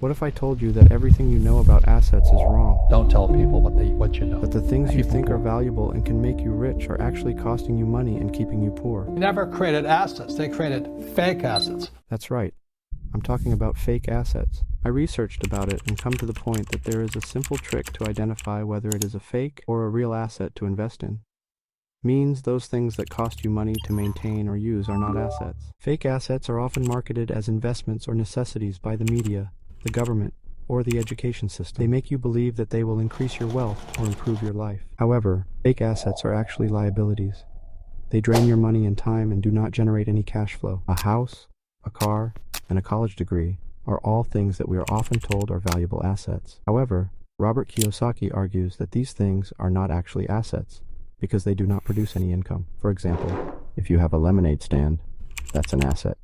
What if I told you that everything you know about assets is wrong? Don't tell people what you know. That the things you People think are poor. valuable and can make you rich are actually costing you money and keeping you poor. They never created assets. They created fake assets. That's right. I'm talking about fake assets. I researched about it and come to the point that there is a simple trick to identify whether it is a fake or a real asset to invest in. Means those things that cost you money to maintain or use are not assets. Fake assets are often marketed as investments or necessities by the media, the government, or the education system. They make you believe that they will increase your wealth or improve your life. However, fake assets are actually liabilities. They drain your money and time and do not generate any cash flow. A house, a car, and a college degree are all things that we are often told are valuable assets. However, Robert Kiyosaki argues that these things are not actually assets because they do not produce any income. For example, if you have a lemonade stand, that's an asset.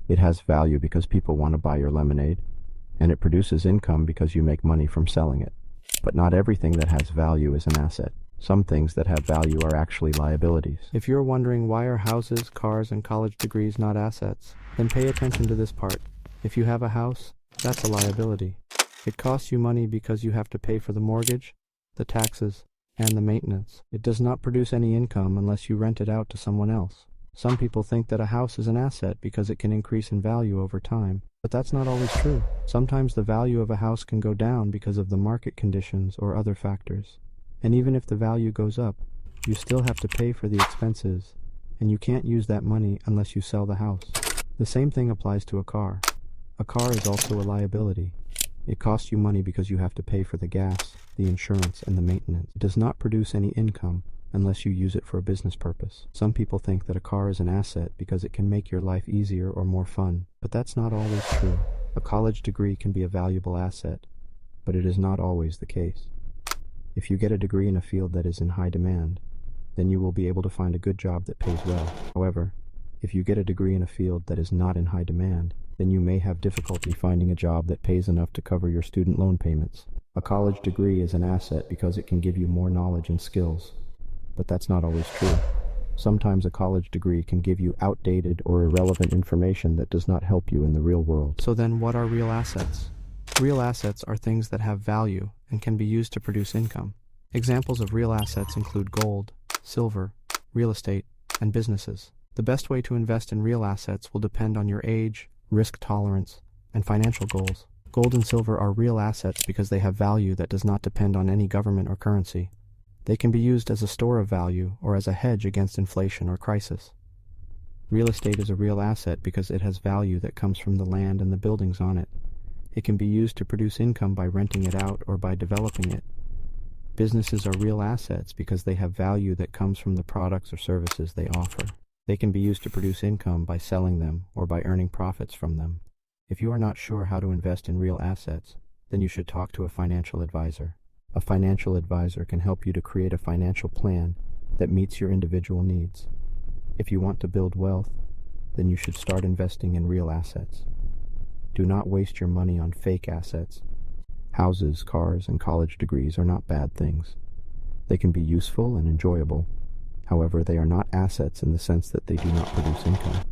It has value because people want to buy your lemonade, and it produces income because you make money from selling it. But not everything that has value is an asset. Some things that have value are actually liabilities. If you're wondering why are houses, cars, and college degrees not assets, then pay attention to this part. If you have a house, that's a liability. It costs you money because you have to pay for the mortgage, the taxes, and the maintenance. It does not produce any income unless you rent it out to someone else. Some people think that a house is an asset because it can increase in value over time, but that's not always true. Sometimes the value of a house can go down because of the market conditions or other factors. And even if the value goes up, you still have to pay for the expenses, and you can't use that money unless you sell the house. The same thing applies to a car. A car is also a liability. It costs you money because you have to pay for the gas, the insurance, and the maintenance. It does not produce any income unless you use it for a business purpose. Some people think that a car is an asset because it can make your life easier or more fun, but that's not always true. A college degree can be a valuable asset, but it is not always the case. If you get a degree in a field that is in high demand, then you will be able to find a good job that pays well. However, if you get a degree in a field that is not in high demand, then you may have difficulty finding a job that pays enough to cover your student loan payments. A college degree is an asset because it can give you more knowledge and skills, but that's not always true. Sometimes a college degree can give you outdated or irrelevant information that does not help you in the real world. So then what are real assets? Real assets are things that have value and can be used to produce income. Examples of real assets include gold, silver, real estate, and businesses. The best way to invest in real assets will depend on your age, risk tolerance, and financial goals. Gold and silver are real assets because they have value that does not depend on any government or currency. They can be used as a store of value or as a hedge against inflation or crisis. Real estate is a real asset because it has value that comes from the land and the buildings on it. It can be used to produce income by renting it out or by developing it. Businesses are real assets because they have value that comes from the products or services they offer. They can be used to produce income by selling them or by earning profits from them. If you are not sure how to invest in real assets, then you should talk to a financial advisor. A financial advisor can help you to create a financial plan that meets your individual needs. If you want to build wealth, then you should start investing in real assets. Do not waste your money on fake assets. Houses, cars, and college degrees are not bad things. They can be useful and enjoyable. However, they are not assets in the sense that they do not produce income.